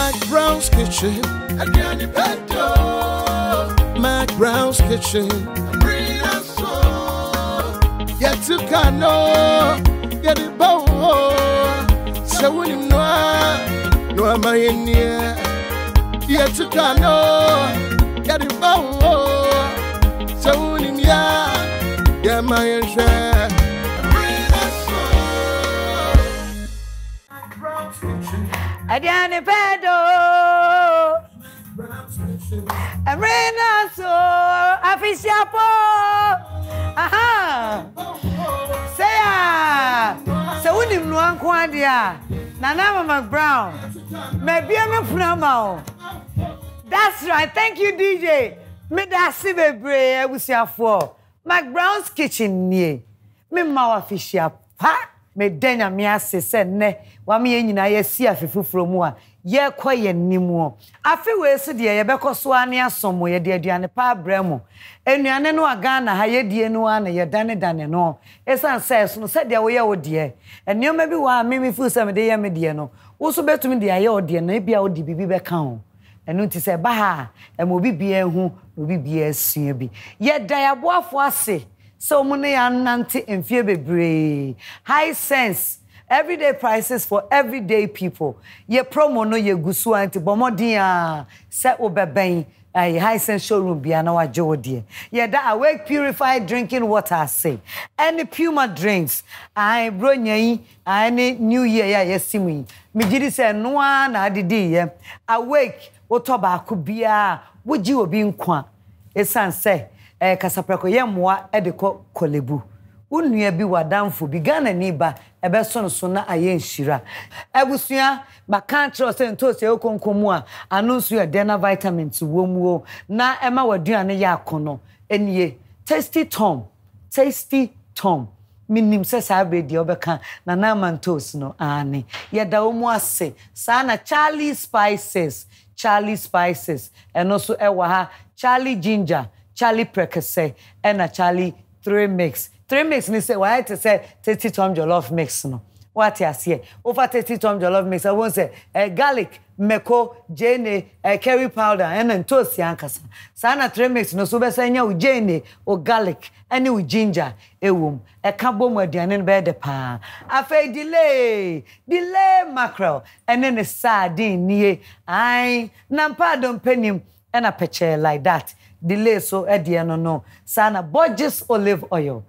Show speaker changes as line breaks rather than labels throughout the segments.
McBrown's kitchen. Again, you McBrown's kitchen. Bring us so. Yet to cano. Get it bow. So when you know, no, am I in here? Yet to cano. Get it bow. So when you know, yeah, my share.
Adiane pedo, Arena so afisiapo. Aha. Say unim no anko dia. Nana McBrown. Maybe I'm a That's right. Thank you, DJ. Me da si bebre abusiafo. McBrown's kitchen nie. Me ma afisiapa. Me denya me ase se ne wa me nyina ye si afefufuro mu a ye koye nimu afi we so de ye bekoso ane asomo ye de aduane pa abramo enuane no aga na ha ye die no ana ye dane no esan se so no se de wo ye wo de enoma bi wa me fu se me de ye me de no wo so betumi de aye wo de na bia wo de bibi be kan ho enu ti se ba ha e mo bibi ehu obi bia asua bi ye da ya boafo ase. So money and nanti in fear bebre. High sense. Everyday prices for everyday people. Ye promo no ye gusu anti bomodia. Set obeben. High sense showroom biana wa jodi. Ye da awake purified drinking water say. Any Puma drinks. I bronye. Any New Year ya yesimu. Me jidi se no na adidi ye. Awake otoba kubia. Woji obi nkwa. Esan say. Kasaprako ye moa edeko kolebu unua bi wadamfo bi Ghana ni ba ebe so na aye nhira ebusua ba kantra se ntosi ekonkomu a anonsu ya dena vitamins womuo na ema waduane ya akono enie Tasty Tom minim se sabe di obeka na na mantos no ani ye da omu ase sana Charlie Spices eno so ewa ha Charlie Ginger Charlie Prekese and a Charlie 3 mix. 3 mix ni say why to say Tasty Tom Jollof mix no. What you say? Over Tasty Tom Jollof mix I won't say garlic, meko, jene, curry powder and toast yankasa. Sana 3 mix no so be say nya jene o garlic any with ginger ewum. E ka bom aduane be de pa. Afa delay mackerel and then a sardine nie. Ai nampa don penim and a picture like that. Delay so no sana Borges olive oil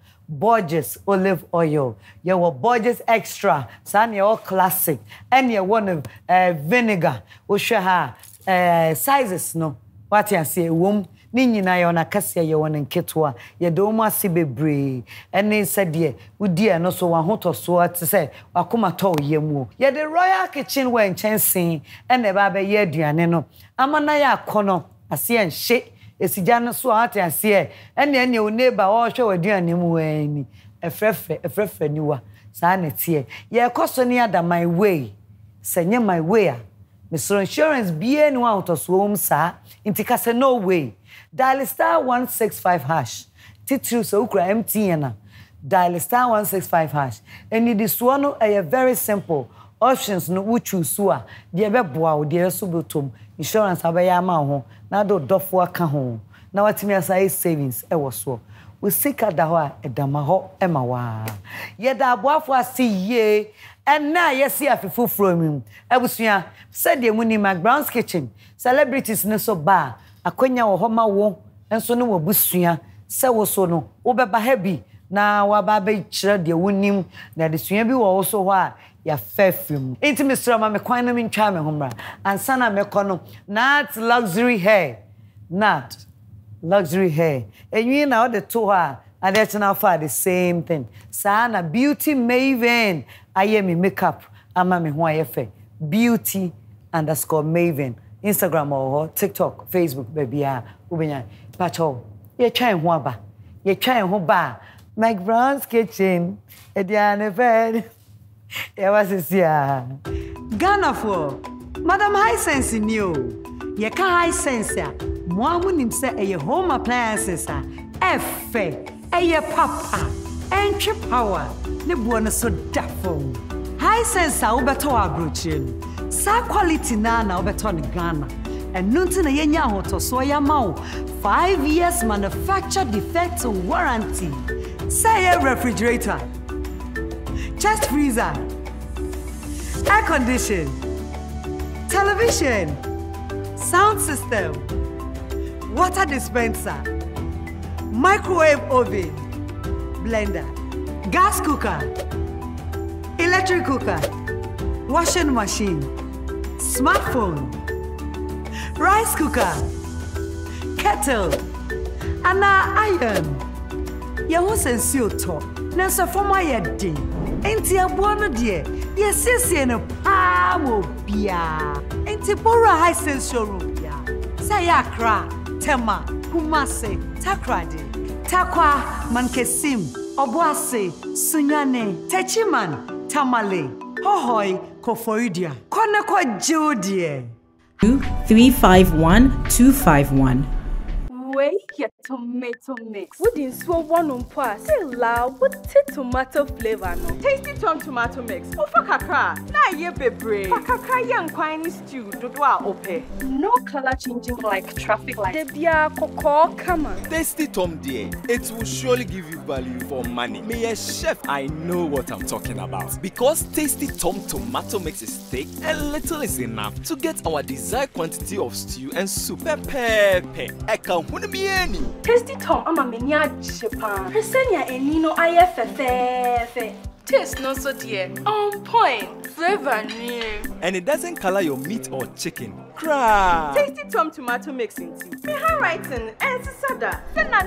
you were Borges extra sana your classic and you one vinegar we share her sizes no what you say wom ni nyina yo na kase ye won nketwa ye do mu ase bebre ene sade we die no so wa hoto so ate say akoma to ye mu ye the royal kitchen we nchensen ene ba be ye aduane no amana ya akono ase enhye esijana so ate ase ene o neighbor o hwe waduane mu ani efrefre niwa sa na tie ye koso ni ada my way senye my way a Mr. Insurance bie no out of swom sa intika se no way dial star 165 hash titru so ukra MTN na dial star 165 hash eni this one very simple options no we choose a de be boa o de so botom insurance abaya ma ho na do dofo aka ho na watimi asai savings e wo so we sika da ho a edama ho e ma wa ye da aboafo asiye enna yesi afefu from ebusua said de muni McBrown's kitchen celebrities ne so ba akonya wo ho ma wo enso ne wo busua se wo so no wo beba happy na wa ba be kire de wonim na de sua bi wo so ho a ya fefim enti Mr. Ma me kwan na me ntwa me homra ansa na me kono not luxury hair enwi na the to her and that's now for the same thing sana beauty maven aye me makeup ama me ho ayefe beauty_maven Instagram or TikTok Facebook baby a ubenya pacho ye twan ho ba McBrown's kitchen ediane fed e was sia Ghana for Madam High Sense new ye ka high sense a mo amunim se eye home appliances a efe eye papa entry power ne buo no so dafo high sense a wo beto abrochie Sa quality na obeton Ghana. And nunti na yenya hoto so yama 5 years manufacture defect warranty. Say a refrigerator, chest freezer, air condition, television, sound system, water dispenser, microwave oven, blender, gas cooker, electric cooker, washing machine, smartphone, rice cooker, kettle, and iron. Ya wo sensi oto na so forma ye din enti abo no de ye siesie no pa wo bia enti bora high sense showroom bia say ya kra tema kumase takrade takwa mankesim oboase sunyane techiman tamale hohoi kofoidia kone ko jodie
351-251.
Wait, your tomato mix. What is so one on pass? Say loud, what tomato flavor no?
Tasty Tom tomato mix. Oh, for kakra. Na ye bebre. For kakra young quine stew. Dodwa ope.
No color changing like traffic light. Debia koko kama.
Tasty Tom dear, it will surely give you value for money. Me a chef, I know what I'm talking about. Because Tasty Tom tomato mix is thick, a little is enough to get our desired quantity of stew and soup. Pepe.
Tasty Tom, I'm a mania Japan. Presenia and Nino IFFF. Taste no so dear. On point. Flavor new.
And it doesn't color your meat or chicken. Cry.
Tasty Tom tomato mix into. Me handwriting and sada. Then I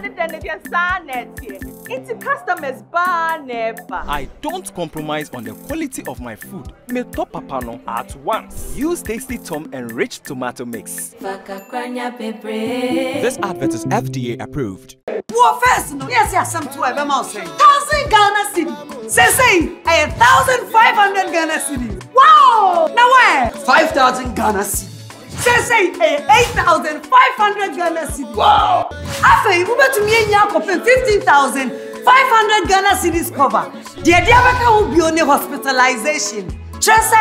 into customers bar never.
I don't compromise on the quality of my food. Me top papano at once. Use Tasty Tom enriched tomato mix. This advert is FDA approved.
First, no, yes, some to have a mouse. 1,000 Ghana city. Say, 1,500 Ghana city. Wow! Now where? 5,000 Ghana city. Say, 8,500 Ghana city. Wow! After you move to me and Yakob 15,500 Ghana cities cover. The Diabaka will be on the hospitalization. Trust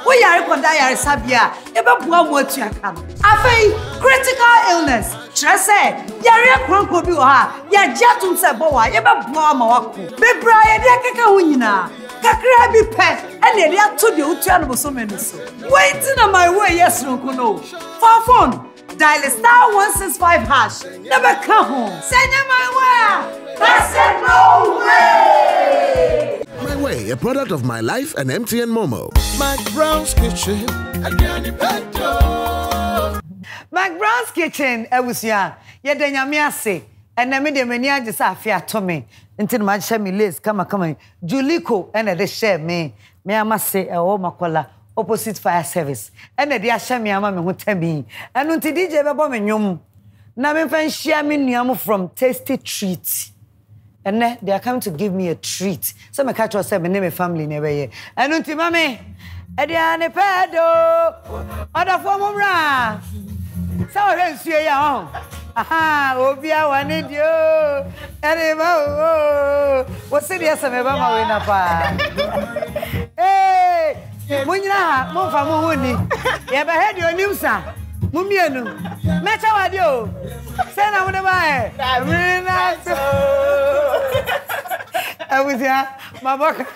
we are Kondaya Sabia, Eba Buamotia come. After critical illness. Trust Yaria Kronko ha, ya Jatum Saboa, Eba Buamawaku. Be Brian Yakaka Winina, Kakrabi pet, and the Lia to the Utian so many so. Waiting on my way, yes, no. For phone, dial *165#. Never come home. Send you my way. That's it, no way.
My Way, a product of My Life and MTN Momo. McBrown's Kitchen,
McBrown's Kitchen, Ewusia, Yedenya Miase, and Namide Mania Jisafia Tommy, until my shami lace, come, Juliko, and the share me, I must say, a Makola, opposite fire service, and the Ashami Amam who tell me, and until DJ Babom, Namin fan share me Niamu from Tasty Treats. And then they are coming to give me a treat. So I catch yourself and name a family never here. And until mommy, Ediane Pedo, other form of ra. So I see you home. Aha, Obia wanted you. Anyway, what's the yes of Mama Winapa? Hey, Munina, Mofa Muni. You ever heard your news, sir? Mumianu, Mecha Wadio. Send out the way. Really nice. I was here, my book.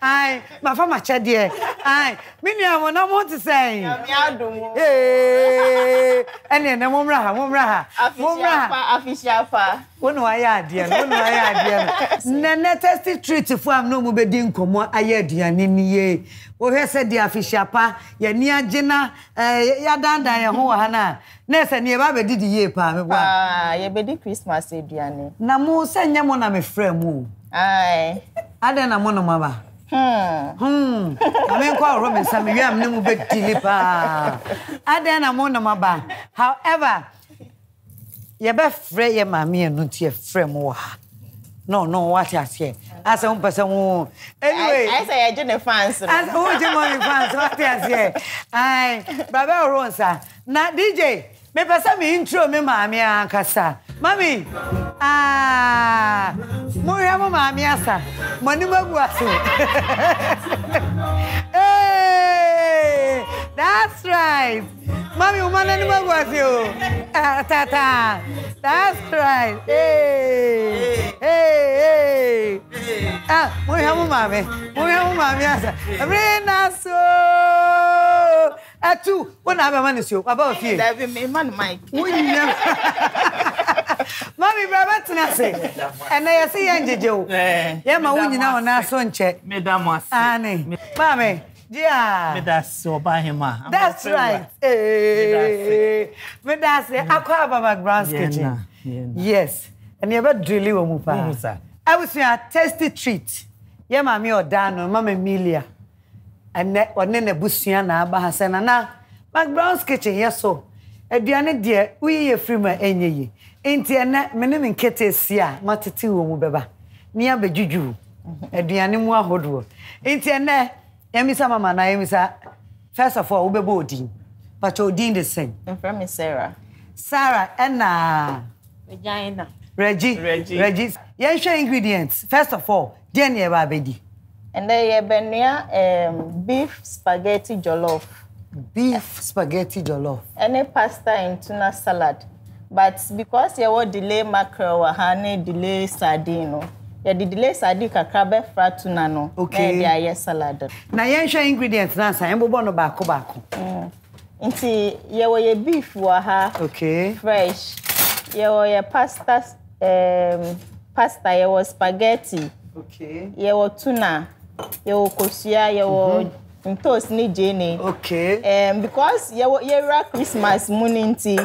I, my farmer Chadia. I, Minia, what I want to say. Hey, and then the Mumra. One way idea, Nana Tasty Treat to farm no mubedin como aydia nini. We said the official pa, ya near Jenna, Yadanda, ya Hoana. Nessa near Babby did the year pa.
Ye bedi Christmas Adriani.
Namu send yamona me frame. Aye. I don't know mama. I mean, call Robin, some you have no big dilipa. I don't know mama. However, you better free your mammy and not your frame. No, what I say. As a person, anyway,
I say I didn't fancy.
As who do you want to what I say? Aye, Baba Rosa. Now, DJ, me pass me intro me mammy and Cassa. Mammy, Moya mammy, asa. Money, hey, that That's right. Mommy, woman, animal was you. Tata. That's right. Hey. Hey. Ah, we have mommy. We have mommy. Rena so. Atu, what have man is you? About you.
That be me man Mike.
Mommy, brother, say. And I see Angel. Yeah, my woman now and I son check.
Madame,
Annie. Mommy. Yeah.
That's so by him.
That's right. Hey. That's it. I call McBrown's kitchen. Yes. And you ever drill you mupa. I was a tasty treat. Yeah, mammy or Dan or Mamma Emilia. And that or Nene Busiana Bahasana na McBrown's kitchen, yes, so. At the end, dear, we a free my any. Ain't there minimum kitties, sia, Matiti Mubeba. Near Bejuju. At the animal hodro. Ain't there Emisa mama na emisa. First of all, ubebodi. But you did the same.
I'm from Sarah.
Sarah and Reggie. Yen share ingredients. First of all, then you babedi.
And then beef spaghetti jollof.
Beef spaghetti jollof.
Any pasta and tuna salad. But because you will delay mackerel or honey, delay sardine. Yeah, the delay sardine kakrabe fratuna no.
Okay.
Yeah, yes salad.
Na yen share ingredients na sa embo no bako.
Inti ye wo ye beef wa ha.
Okay.
Fresh. Ye wo ye pasta ye wo spaghetti.
Okay.
Ye wo tuna. Ye wo kosia, ye wo toast ni jene.
Okay.
Because ye ra Christmas morning tea.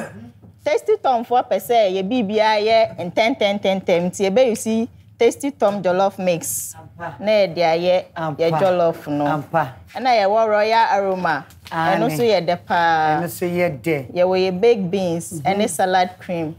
Tasty Tom 4% ye bibia ye and 10 ye be you see Tasty Tom Jollof mix. Na dia ye jollof no.
Ampa.
And I royal aroma. And also ye depa.
And also ye de.
Ye wo ye baked beans and a salad cream.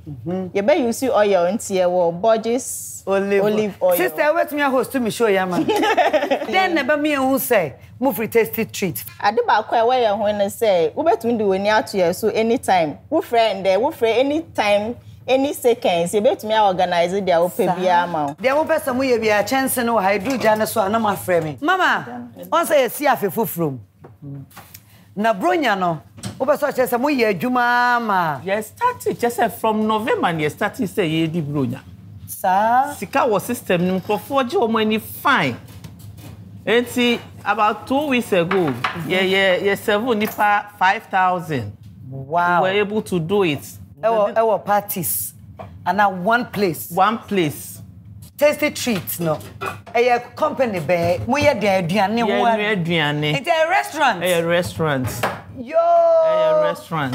Ye be you see oil into ye wo Borges olive oil.
Sister, wait me host to me show ya man. Then never me who say move free tasty treat.
Ade ba kwa where ye when say we between do when out here so anytime. We friend there, we free anytime. Any seconds, you bet me organize their opebia amount.
There will be some way be a chance no hydro jana so na my frame. Mama, on say see afi from. Na bronya no. Oba so chese mo ye adwuma ma.
Yes, started just from November and you started say ye di bronya.
Sir,
Sika was system nim crofo je o money fine. Enti about 2 weeks ago, yeah 7 nipa 5,000.
Wow.
We were able to do it.
Our parties and now one place. Tasty treats no. A company be mo ye dey aduane ho. It's a restaurant.
A restaurant.
Yo.
A restaurant.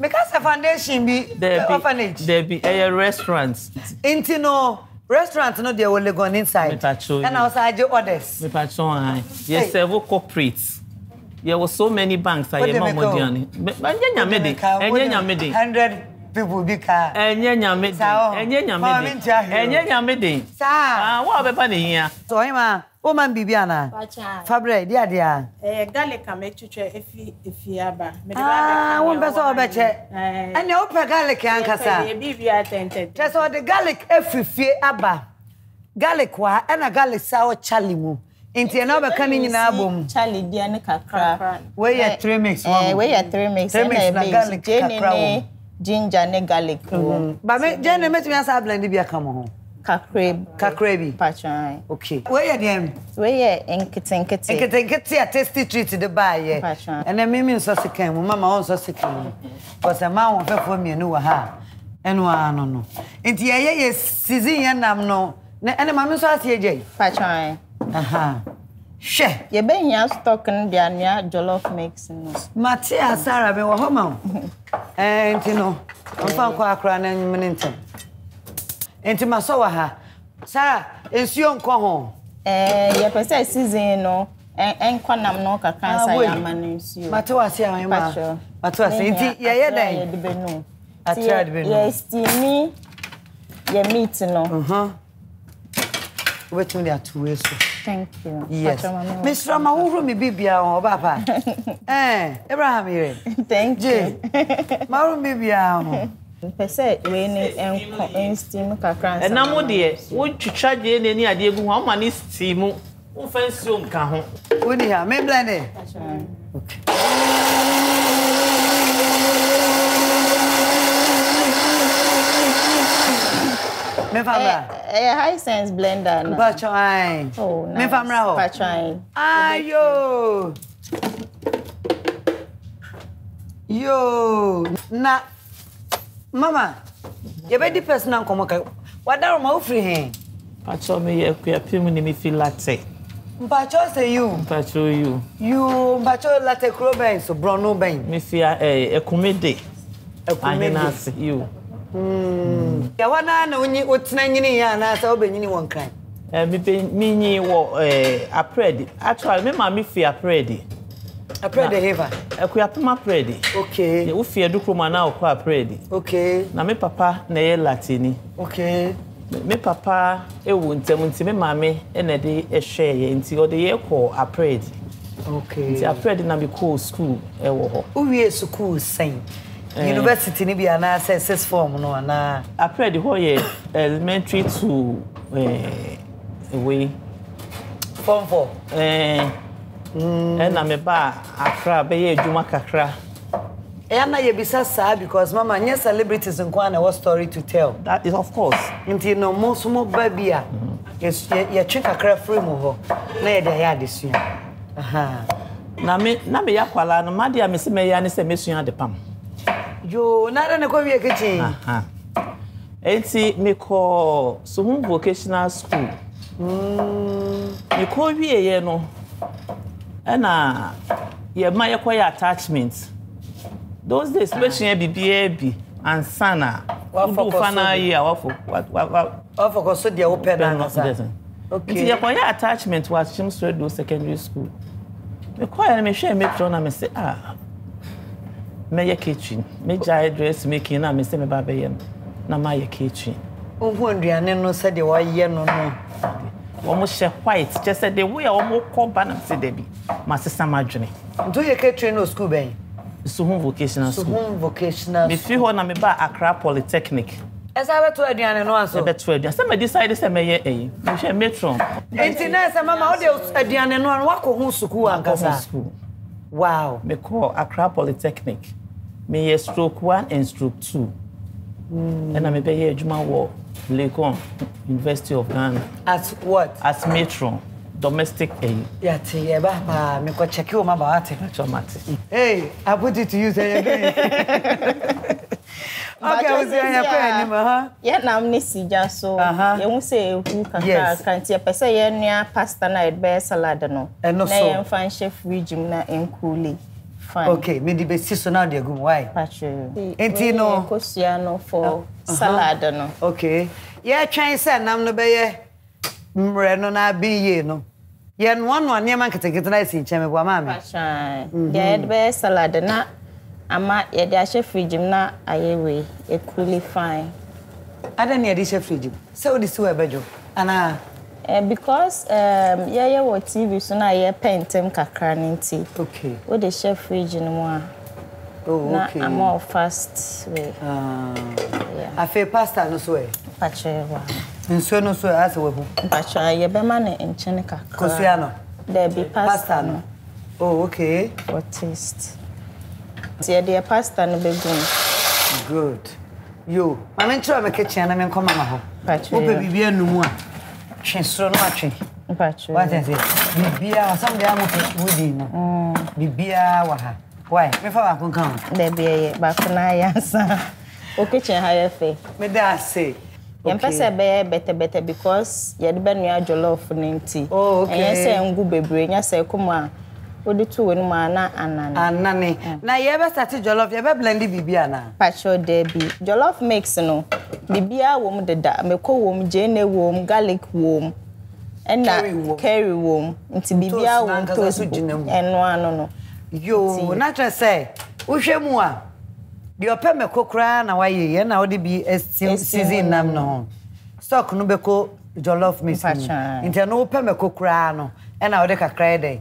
Because a foundation be orphanage.
There be a restaurant.
Into no restaurant no dey only gone inside. And outside your orders.
Me patron. Yes, several corporates. There were so many banks. I am more money. But 100 people be car. What about here?
So I'm woman Bibiana. Fabre, dear.
Garlic can make if you are.
One person of better. And you open garlic and cassa. Just all the garlic every fear abba. Garlic wa and a garlic sour chalimu. Inti na ba kanin na abom
Charlie dia ne kakra
we ye 3 mix
we ye 3 mix
na garlic kakra
ginger ne garlic
ba me jene metumi asa blend bia kam ho kakra bi
pachan
okay we ye dem
we ye enkete
a tasty treat the buy ye and then me so sikan mo mama on so sikan because ma won fefo mi enu wa ha enu ano no inti ye season ye nam no ene ma me so asie je
pachan
aha she
ye be hia stock n dia nia jollof mix no
Matia Sarah be wo homa enti no mfa kwa akra na nyimene enti maso wa ha Sarah ensuo nko ho
ye pese season no enkwa nam no kakra sa ya manensuo
Matia se ya ma Matia se enti ye den
ye de benu
atra de benu
ye steamy ye meat no
wetin dey atu so
thank you
yes Mr. Mahuru mi bibia o papa Abraham here
thank you
Mahuru mi bibia o
pese we ni en steam kakra
na mo de wo twitwa je ne ni ade egu ho ma ni steam wo fancy o nka ho
woni ha me blend
okay
Me famra.
High sense blender na.
But try.
Oh, nice.
Me famra ho.
But try.
Ayo. Yo, na mama, you be the person na komo ka. Wada ma ofri hen.
Pacho me ye kwapim ni me feel latte.
Pacho say you.
Pacho you.
You pacho latte kro ben so brono ben.
Me fia ekumede.
Ekumede
you.
Ya wana na onyi otina nyini ya na sa obenyini won kan.
Me nyi wo apredi. Actually me ma me fia apredi.
Apredi heva.
Ekwapima apredi.
Okay.
Ye wo fia dukroma na okwa apredi.
Okay.
Na me papa na ye latini.
Okay.
Me papa ewu ntem nti me mame ene de ehwe ye nti o de ye ko apredi.
Okay.
Nti apredi na me ko school ewo ho.
Uwie school sen. University ni bia na SS form no na.
Apredi ho ye elementary to away
form 4.
Na me ba Accra be ye adwuma kakra.
Na ye bisa sa because mama nye celebrities nko na what story to tell.
That is of course.
Nti no mo so baby a ye twe kakra free mo ho na ye da ya adesua. Aha.
Na me yakwala no made a me se me ya ne se mesua de pam.
Yo na ne ko wie kitchen.
Aha. Enti me ko Suhum vocational school. Me ko wie ye no. Na ye ma ye ko attachment. Those days mesua bi and sana. Wa fana ye wa
focus so dia open na sa. Okay.
Nti ye ko attachment wa Chimsredo secondary school. Me ko ya me hwe me tro na me say me ye kitchen. Me jai dress making na me say me ba be ye na ma ye kitchen.
Ohu aduane no se de wa ye no no.
Omo she white just said the way omo ko ba na say dey bi ma sesa madwene.
Nto ye catering no school ben.
Suhum vocational school.
Suhum vocational.
Me fi ho na me ba Accra Polytechnic.
Esa beto aduane no aso.
Beto aduane. Say me decide say me ye me hwe metron.
Enti na say mama o de aduane no an wako hu school ankasa. Wow.
Me call Accra Polytechnic. Me ye stroke 1 and stroke 2. And I me be here adwuma wo Lekon University of Ghana.
As what?
As matron. Domestic aid.
Yeah, ye ba me ko check you mama ate. Hey, I put it to you say again. Okay, was there kwa
Yeah, na amnesi ja so. Ye hu say hu kakra kanti pese ye nua pasta na e be salad no. Na ye fan chef fridge na enkuli. Fine.
Okay, me di be so na de gum why?
Patcho.
Enti no
kosia no for salad no.
Okay. Ye twen say nam no be ye mre no na bi ye no. Ye no one ne man ketekete na si nche me bo ma me.
Patcho. Ye be salad na ama ye de chef fridge na ayewe e coolly fine.
Ada ne de chef fridge. Say we si we bejo. Ana
because yeah what TV so na ye pentem kakra nti.
Okay.
We the chef fridge no mo a.
Oh, okay.
Na more fast way.
Yeah. Afi pasta no so e.
Patcho wa.
Nso no so as we hu.
Patcho ye be ma na enchene kakra.
Kosiano.
There be pasta no.
Oh, okay.
For taste. See the pasta no be
good. Yo, mama nchira me kitchen na me nko mama ho.
Patcho.
Wo pe bibia numu a. Twenso no atwe.
Patcho.
What is it? Bibia some dey amu wudi no. Bibia wa ha. Why? Me fa ba kun kan.
There be ye ba kuna yansa. O kitchen ha ye fe.
Me da say.
Yem pese be better because ye de be nua jollof nti.
Oh, okay.
Enya se ngu bebre, enya se kuma odi tu wonu ma na anane.
Anane. Na ye be start jollof, ye be blend bibia na.
Patcho there be. Jollof mix no. Bibia wom deda, meko wom, jene wom, garlic wom. Ena curry wom. Nti bibia wom toast eno ano no.
Yo, na try say, wo hwemu a de opɛ meko kra na waye ye na wo de bi season nam no. Stock no beko jollof mix. Nti no wo pɛ meko kra no, e na wo de kakra de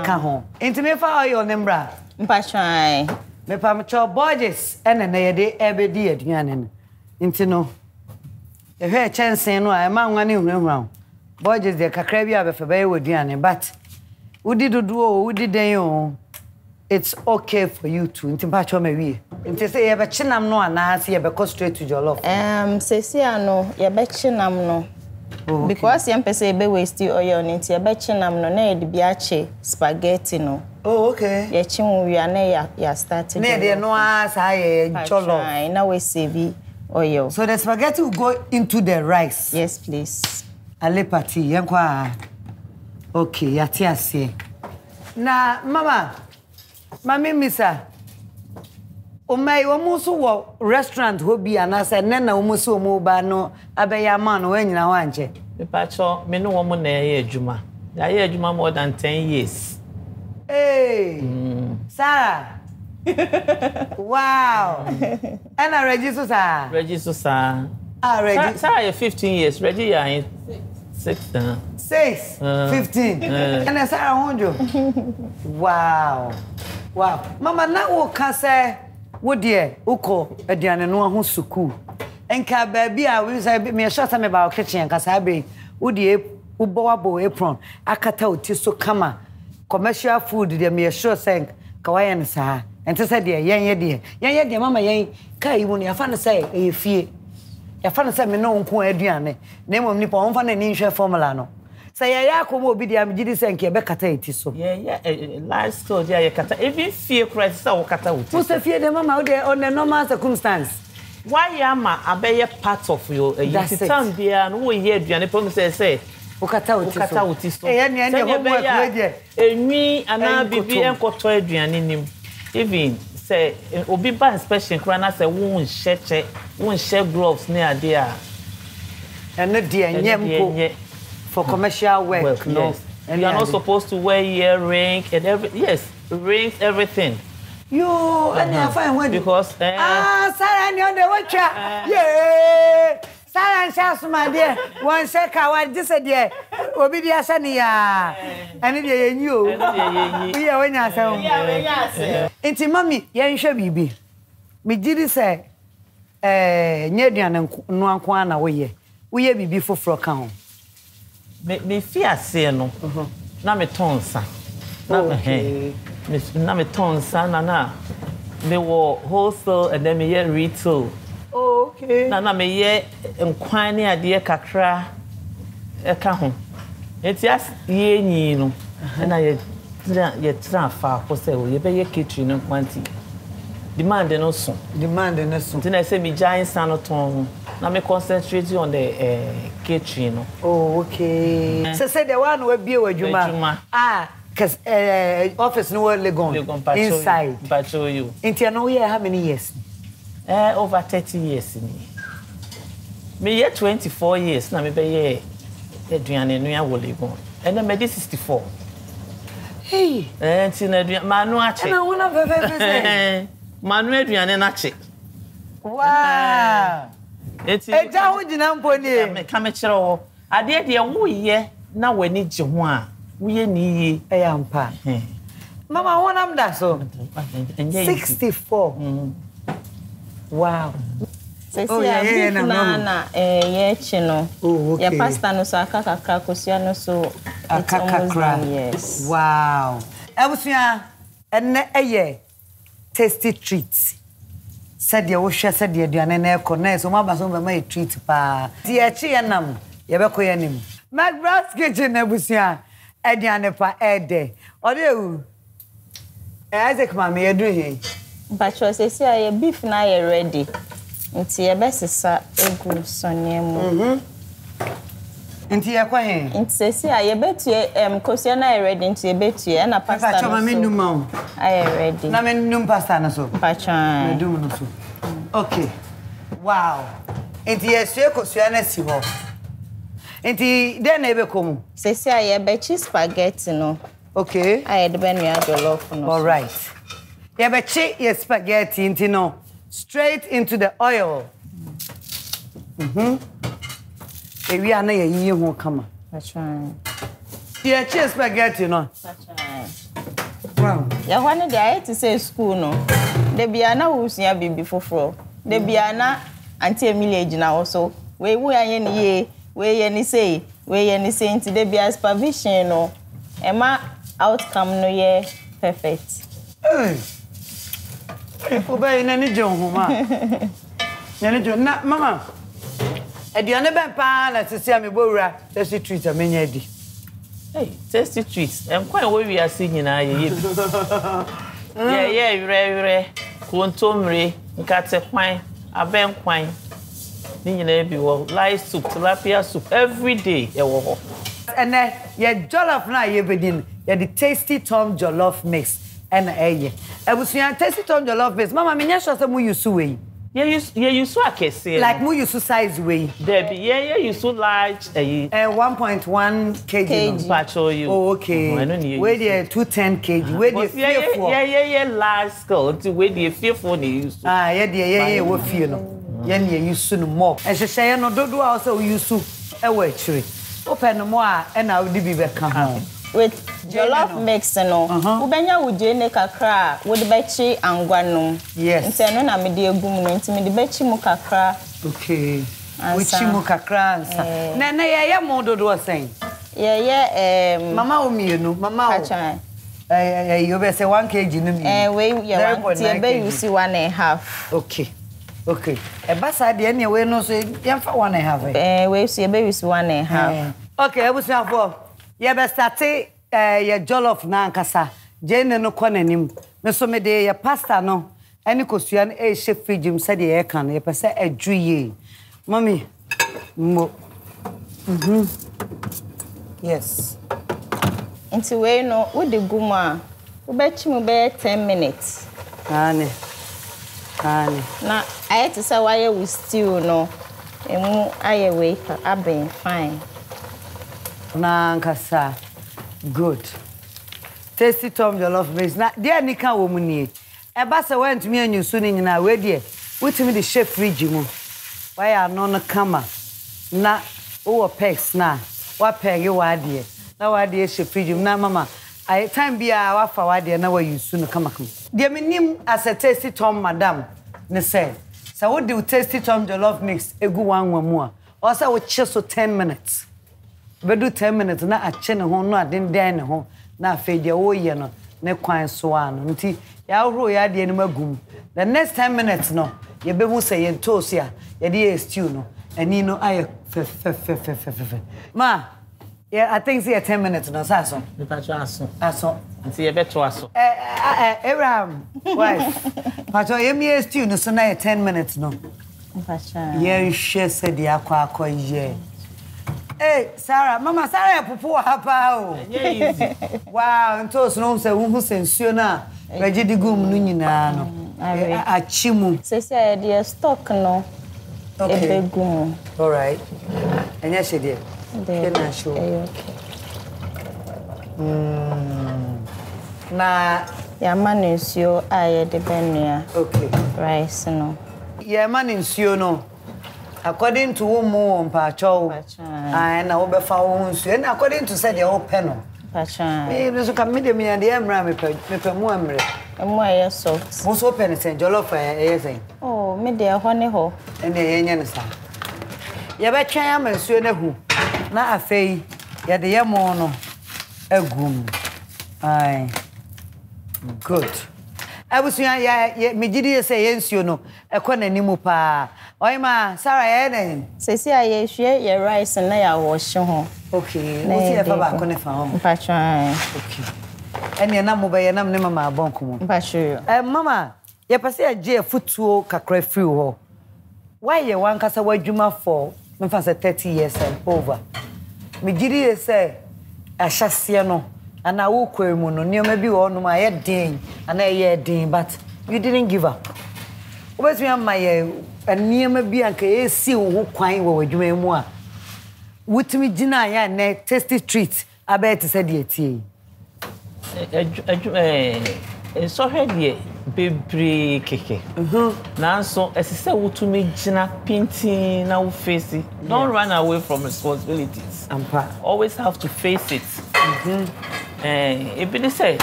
ka ho. Nti me fa oil ne mbra.
Mpatwan.
Me pa me cho Borges ene na ye de ebedi aduane no. Nti no e hwe chensen no a e ma nwa ne hurahura. Borges de kakra bi abefa be ye aduane but udi dudu o udi den o. it's okay for you to. Inti ba cho me wie. Inti say ye be chinam no ana say ye be go straight to jollof.
Sesia no ye be chinam no. Oh, okay. Because yam pese ye be waste oil inti ye be chinam no na ye de bi ache spaghetti no.
Oh, okay.
Ye chinwu wi ana ya start.
Na de no asa ye jollof.
Na we save oil.
So the spaghetti will go into the rice.
Yes, please.
Ale party yenkwa. Okay, yati ase. Na mama Mami Misa. Omai omuso wo restaurant hobi anasa nena omuso omo ba no abeya man no anyina wanche.
Mepacho me no womo na ye adwuma. Ya ye adwuma more than 10 years.
Hey. Sarah. Wow. And I register sir.
Register sir.
Register.
Sarah 15 years. Ready ya in 6
15. And I Sarah honjo. Wow. Wow. Mama na wo ka say wo de uko aduane no ho suku. Enka baabi a we say me short me ba kitchen ka say be wo de wo bo apron akata oti so kama commercial food de me sure say ka waye ne sa. Ente say de yen ye de mama yen kai wo ne afa ne say e fie. Ya fa ne say me no nko aduane. Na emom nipa on fa na ni hwe formula no. Say ya komo obi dia me gidi senke be kata eti so.
Lifestyle dia kata even fear crisis so kata uti.
Musa fear the mama on the normal circumstance.
Why ama abeye part of your time bia no we hear aduane promise say
ukata uti so.
Eh ya ne homework we dia. Enwi ana bibi enkoto aduane nim. Even say obi ba inspection kra na say won share gloves near ade a.
And dia nyempo. For commercial work, no.
Yes. And you are not supposed to wear earring and rings, everything.
You and I find what
because
Sarah and the watcher. Yeah. Sarah and Shas, my dear. One second, what this idea? Obidia Sania. And it you. We are when I say, it's mommy, young shabby. Me did say, Nedian and Nuanquana, we be before for account.
Me fear say no. Na me tonsa. Na me tonsa na. Me wo wholesale and then me ye retail.
Okay.
Na me ye enkwani ade kakra e ka ho. Enti as ye nyi no. Na ye transfer ko say ye be ye catering no kwanti. Demand no so. Enti na say me giant sanoton. Now me concentrate on the kitchen.
Oh, okay. So say the one we be with Juma. Cause office no Legon inside.
But show you.
Into no year how many years?
Over 30 years. Me year 24 years. Na me be ye aduane no ya wo Legon. And then me 64.
Hey.
Enti na aduane manu ache.
Na wona fe.
Manu aduane na ache.
Wow. Eja ho gina mponi
me ka me kire wo ade de wo ye na wani gye ho a wo ye ni ye
eya mpa mama wonam da so 64 wow
na ye chi no ya pasta no so akaka kosua no so
akaka yes wow ebusia enne eye tasty treats said you said you aduane na ekọ so ma ba so be ma treat pa ti e chi enam ye be ko ye nim McBrown's kitchen ebusia aduane pa ede odewu Isaac ma me edu he
bacho sesi aye beef na ye ready nti ye be sesa egu sonemu
nti ye kwa he
nti sesi aye betue kosia na ye ready nti ye betue na pasta
bacho ma me num
aye ready
na me num pasta na so
bacho
me dum no so okay wow nti ye sue kosia na si ho nti den na ebe komu
sesi aye be cheese spaghetti no
okay
aye de be nua jollof no
all right ye be chi ye spaghetti nti no straight into the oil ewi ana ye yi ho kama
bacho
ye chi spaghetti no wow
ya hwane de aye to say school no de bia na wusia bibi foforo de bia na anti Emilia gina also we anye ni ye we ye ni say nti de bia supervision no ema outcome no ye perfect
Obey nani John Homa. Nani John na mama. Aduane ben pa na sisi me bowura Tasty treat amenya di.
Hey, Tasty treats. Kwan we are singing na ye. Yeah, re. Kontomre, nkate kwan, aben kwan. Ni nyina bi wo rice soup, tilapia soup every day e wo ho.
And ye jollof na ye bedin. Ye the Tasty Tom Jollof mix. And ye. Ebusuan Tasty Tom Jollof mix. Mama me nya sure say mu use we.
You use akese.
Like mu use size way.
There be you so large
1.1 kg.
Patrol you.
Oh, okay.
I don't need.
Where the 210 kg. Where the fearful.
Yeah, large scale. Where the fearful they use.
Ah, yeah, we feel no. Yeah, use no more. And she say no do also use e we chiri. Open no more and I will be back home.
With jollof mix no. Ubenya ujene kakra, wo de bechi angwa no.
Yes.
Nse no na me de egum no, nti me de bechi mu kakra.
Okay. Uchi mu kakra ansa. Na ye mo do saying.
Yeah,
mama omienu, mama o. You be say 1 kg no me.
We yeah, one be you see 1.5.
Okay. E basa de ene we no so ye fa 1.5.
We see be you see 1.5.
Okay, ebusia for. Ye be start ye jollof na nkasa. Jene no konanim. Me so me de ye pasta no. Ani kosua no e chef fridge se de ye kan. Ye pese adruye. Mommy. Mo. Yes.
Nti we no wo de gumu a wo bechi mu be 10 minutes.
Ane.
Na aye to say why we stew no. Emu aye we aben fine.
Na nkasa. Good. Tasty Tom Jollof mix. Na dia nika wo mu nie. E ba se went me anyusu ni nyina we de. Wutimi de chef fridge mu. Why are no kama. Na o pex na. Wa pege wa de. Na wa de chef fridge mu na mama. I time bia wa fa wa de na wa yusu no kama. De menim as a Tasty Tom madam ne say. So what do Tasty Tom Jollof mix egu wanwa mu a. O say wo che so 10 minutes. We do 10 minutes na ache ne ho no aden ne ho na afa dia wo ye no ne kwan so ano nti ya woro ya de ne magum the next 10 minutes no ye be hu say ye toast ya ye de stew no ani no aye fe ma yeah I think say 10 minutes no sa so
Me pacho
aso
nti ye beto aso
Abraham wife pacho ye me stew no so na ye 10 minutes no
Pacha
ye share say de akwa ye. Hey, Sarah, Mama Sarah, pupu hapa o.
Yeah, easy.
Wow, ntos no se hu sensuo na. Reje di gum no nyina no. Achimu.
say the stock no.
Okay.
Ebe gum.
All right. Enya she there. Can I show?
Okay.
Na
Ya manusio aye de benua.
okay.
Rice no.
Yeah, man nsuo no. According to wo mpacho. Ah, na wo be fa wo nsuo. Na according to say the open no.
Pacha.
Me so kam me de me de emra me pe mu amre.
Emu aye soft.
Mo so open sen jollof say.
Oh, me de ho ne ho.
Ene ye nya ne sa. Ye be twen amansuo na hu. Na afei ye de ye mo no agum. Ai. Good. Abusuya ya me gidi say ye nsuo no ekonanimu pa. Oima Sarah ye den.
Say aye hwe ye rice na ya wo hye ho.
Okay. Wo ti e fa ba ko ne fa ho.
Pacha.
Okay. Ene na mo be ye nam ne mama abonko mo.
Pacha.
Mama, ye pase age futuo kakra free ho. Why ye wan kasa wadwuma for me fa say 30 years and over. Me gidi say ahyase no ana wo kwemu no nioma bi wo no ma ye den ana ye den but you didn't give up. Obes me am my nioma bi anka ye si wo kwan wo wadwuma mu a wutimi gina ya na Tasty treat abet say de tie.
So hwede bebre keke. Nanso esise wutumi gina pintin na wo face it. Don't run away from responsibilities. Always have to face it. If they say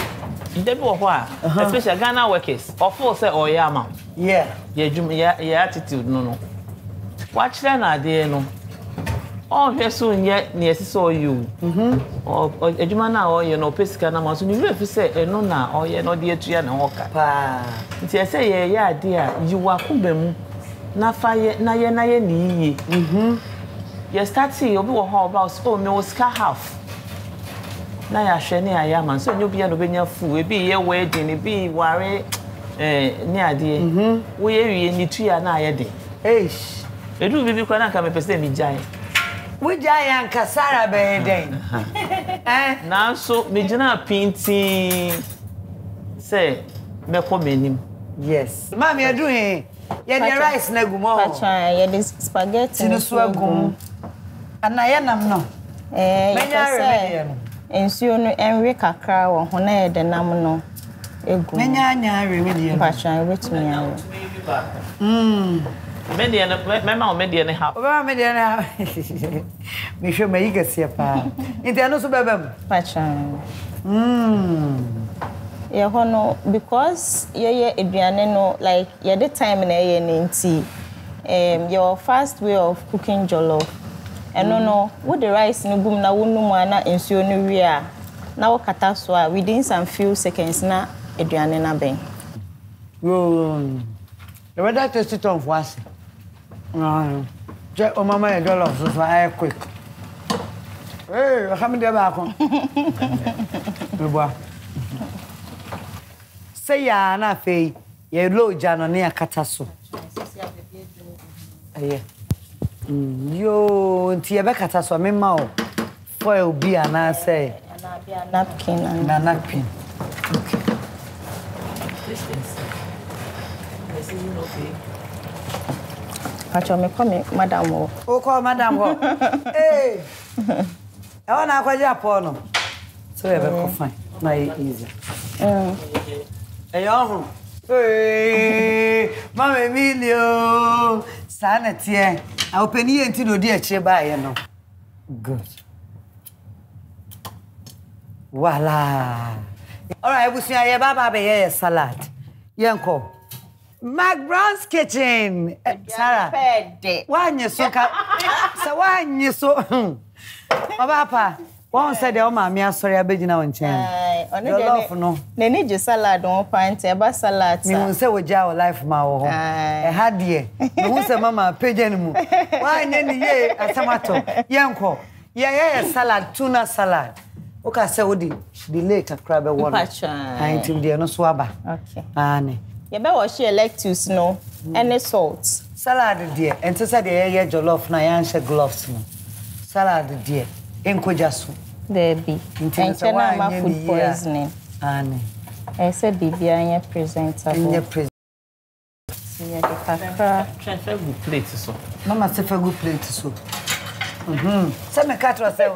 they be especially Ghana workers of course say oyama.
Yeah.
Your attitude no. Watch that na there no. Oh, yes, so yet near saw you. Or a Jumana or you know, Pescana Mountain, you have to say, no, now, or you're not dear to an walker. I say, yeah, dear, you are Kubem. Na fire, na ye ni. You start see you go how about oh no scar half. Na ya hwe ne ayama so nyo bia no benya fu e bi ye wedding e bi ware ne ade. Wo ye wie ni tu ya na aye de.
Eish.
Edu bibi kwa na ka me pese mi jai.
We jai an kasara be den.
Na so me gina pinti say me ko menim.
Yes. Mama you doing yeah, the rice na gumo.
Pacha, yeah, the spaghetti.
Tino so agum. Ana ya nam no.
Menya ensuo no enwe kakra wo ho na de nam no egu.
Menya nya remedy.
Pacha, wetumi awo.
Media my mama media ne half.
Oba media na. Me hwe mayi gase pa. Nti ano so bebam.
Pacha. Yeah, no, because yeah, aduane no like yeah the time na yeah nti your fast way of cooking jollof and no with the rice no gum na wonu mu ana ensuo no wi a na wo kata so a within some few seconds na aduane na ben
the weather Tasty Tom for us je o mama e jollof so I quick how many ba ko say ya na fe ye low jano ne akata so aye yo nti ye be kata so me ma o foil bi ana say
napkin
na napkin okay
Pacha me come madam ho
o call madam ho eh I wanna go Japan no so ye be ko fine na easy Ayo. Hey, Mama Emilio. Sanity. I open here until no dear cheba, you know. Good. Voila. All right, we see a baba be salad. Yanko. McBrown's kitchen. Sarah. Why you so so why you so Papa. One said the mama sorry abegina wonchen. Jollof no.
Na ni je salad on pint e ba salad.
Me won say we ja our life ma wo ho. E ha de. Me won say mama page ni mu. Why ni ye atamato. Yenko. Yeah salad tuna salad. O ka say we delay kakra be won. And tim de no so aba.
Okay.
Ane.
Ye be wash your lettuce no any salt.
Salad de. Enti say the jollof na yan she gloves no. Salad de. Enkojasu.
There be. Intentional ma food poisoning.
Ane.
I said bibia anya presentable.
Anya present.
Yeah, the kakra.
Transfer good plate so.
Mama say for good plate so. Say me katro say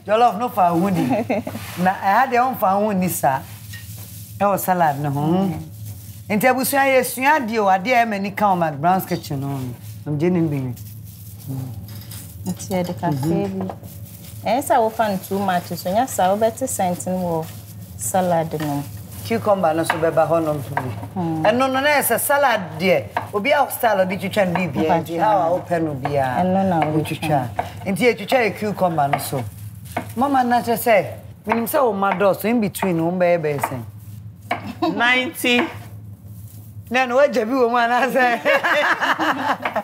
jollof no fa huni. Na I had the on fa huni sa. E o salad no ho. Enti abusuan ye suan de o ade e mani kan McBrown's kitchen no. I'm jenin bi.
It's yeah the cafe bi. Esa wo fan too much so nya sa wo better sentin wo salad no.
Cucumber no so beba ho no bi. Eno no na esa salad de. Obi a style di twitwa bibia nti how open no bia.
Eno na wo
twitwa. Nti e twitwa cucumber no so. Mama na che say, minim say o mado so in between o be say
90.
Then what Jabi woman I say.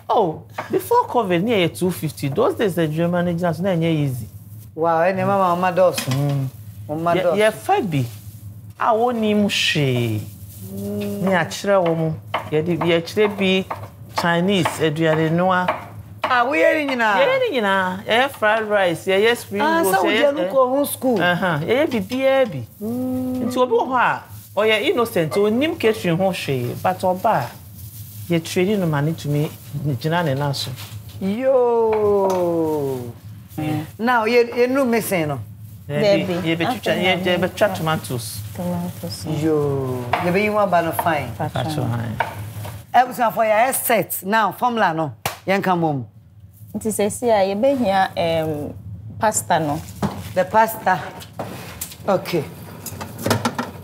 Oh, before COVID near 250. Those days the German agents na easy.
Wow, any mama mado so. O mado.
Yeah, Fabi. A woni mu hwe. Ni a kire wo mu. Ye kire bi Chinese aduane noa.
Ah, we hearing nyina.
Ye nyina. Ye fried rice, ye spring rolls.
Ah, so we dey go home school.
Ye bibia bi. Nti obi wo ho a or you're innocent, or nim catching hoshe, but or bar. You're trading the money to me, Jinan and Nasso.
Yo. Now you're no missing.
You be chat tomatoes.
Yo. You be one by no fine.
That's fine.
Everything for your set. Now, formula no. Young come home.
It is a see, you be here pasta no.
The pasta. Okay.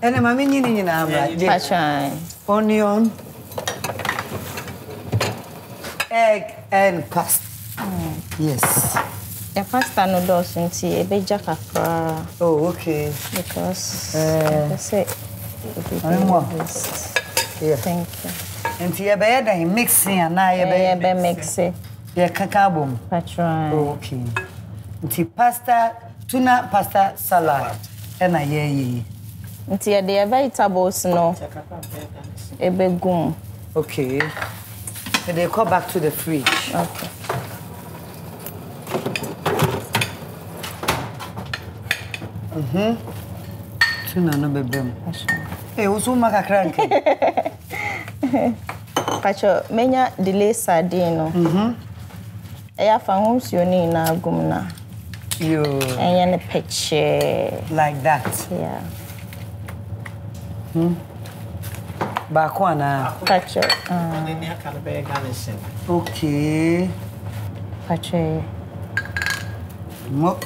And mama nyini na amra. Onion, egg and pasta. Yes.
The pasta noodles into a big kakra.
Oh, okay.
Because I say
yeah.
Thank you.
And you better mixing and I
be mixing.
Yeah, cacao.
Patron.
Oh, okay. And pasta, tuna pasta salad. And I ye.
Until the vegetables no. A big gum.
Okay. And they go back to the fridge.
Okay.
Tuna no bebem. Hey, what's my crank?
Pacho, menya delay sardine. I found you na gumna.
You.
And a picture.
Like that.
Yeah.
Bakwana.
Pacho.
Okay.
Pacho.
Mo.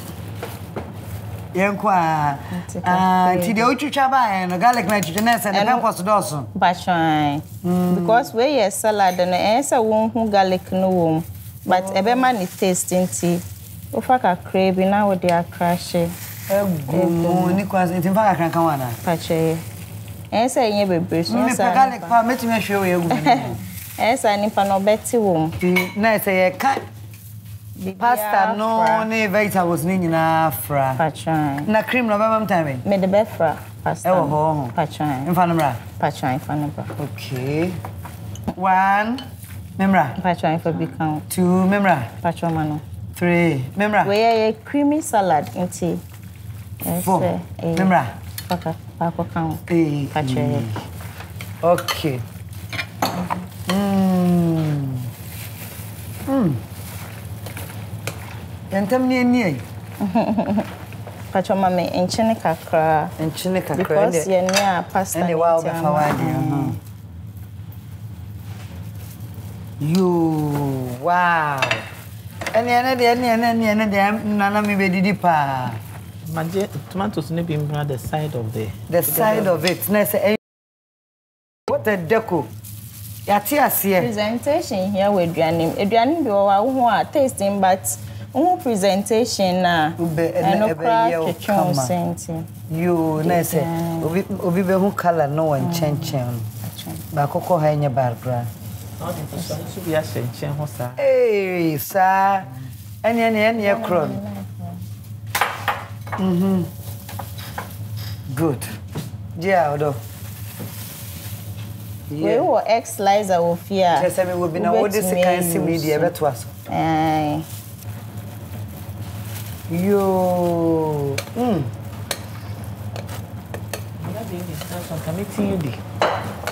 Yankwa. Ti de uchucha ba no garlic na chichenese and the pepper doso.
Pacho. Because we are salad and answer won who garlic no wom. But ebe man is tasting tea. Ofaka craving now with their crash.
Ni kwa ntimfa kan kan wana.
Pacho. Answer yen bebre so
answer. Me garlic pa metime hwe we egu.
Answer ni pa no beti wom.
Na say ye ka pasta no ne vegetables ni nyina fra.
Pacho.
Na cream no baba mtame.
Me de be fra pasta.
Ewo ho.
Pacho.
Mfa no mra.
Pacho mfa no bra.
Okay. 1 memra.
Pacho for be count.
2 memra.
Pacho mano.
3 memra.
We are creamy salad into
4 memra.
Okay, pako count. Pacho.
Okay. Entam ni
Pacho mama enchine kakra. Because ye near pasta.
And the wild fawadi. You wow. And the nana me be didi pa.
Tomatoes ne be the side of
the side of it. What a deco.
Presentation here with Eduanim. Eduanim be our tasting, but presentation na.
You nese. Obi be who color no one chen. Ba koko ha nya background. Hey, sir. Any cron. Good. Yeah, odo.
We were ex Liza of here.
Just I will be now what this can see media beto us. Yo.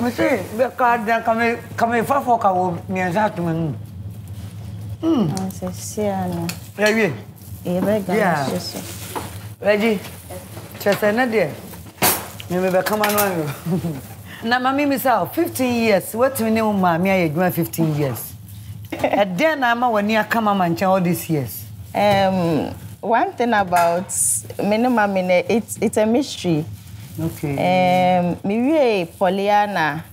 Me say be card dan come fa for ka wo me exact man.
Siano.
Yeah.
Yeah.
Ready? Just another. Me be come on. Na mami myself 15 years. What me name mami I do 15 years. And then I'm when you come man all these years.
One thing about me no mami it's a mystery.
Okay.
Me we Poliana.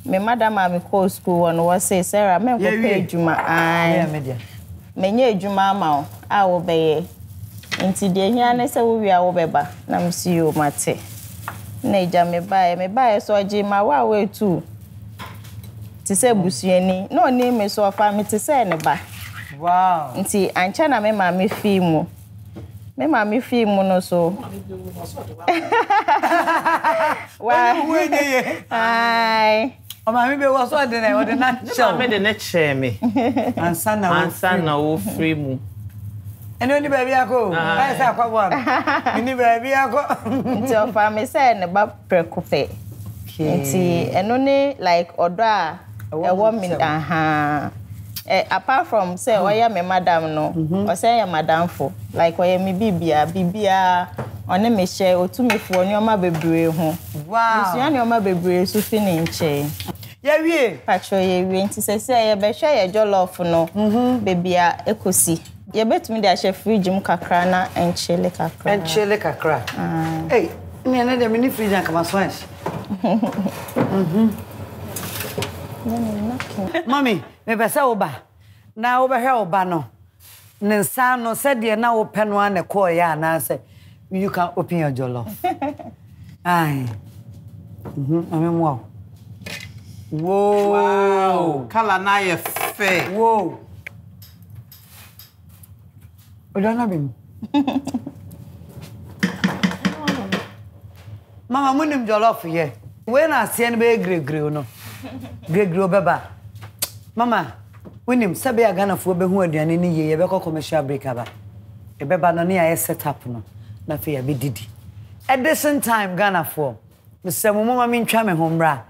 Me madam am call school on was say Sarah me go pay juma
yeah media.
Me nye juma ma a wo be nti de hia na se wo wi a wo beba na me see you mate. Na eja me bae so agi ma wa we tu. Ti se busuani. No ni me so fa me ti se ne ba.
Wow.
Nti ancha na me ma me fi mu. Me ma me fi mu no so. Wa
we dey.
Ai.
O ma me be wo so de na o de na show.
Me de na chair me.
Ansa na
wo free mu.
And only baby ako. I say akwa one. Ni baby ako.
Nti o fa me say ne ba prekope. Nti eno ne like odo a e wo me apart from say oya me madam no, o say ya madam fo. Like oya me bibia one me share otumefo nyoma bebre ho.
Wow.
Nti ya nyoma bebre so fi ne nche.
Yeah wie.
Patro ye wie nti say ya be hwe ye jollof no. Bebia ekosi. You bet me that chef fridge mu kakra na enchele kakra. Hey, me na dem ni fridge kan maswanch. Mommy, me be say oba. Na oba he oba no.
Nensano said you now open one a call ya and answer. You can open your jollof. Aye. I mean, wow. Whoa.
Wow. Color na ye fair.
Whoa. We don't have him. Mama, munim jollof here. When I see any grey, no. Grey beba. Mama, munim sabi agana fu be hu aduane ni ye be commercial break aba. E beba no na ya set up no. Na fe ya be didi. At the same time Ghana for. Me say mo mama me ntwa me homra.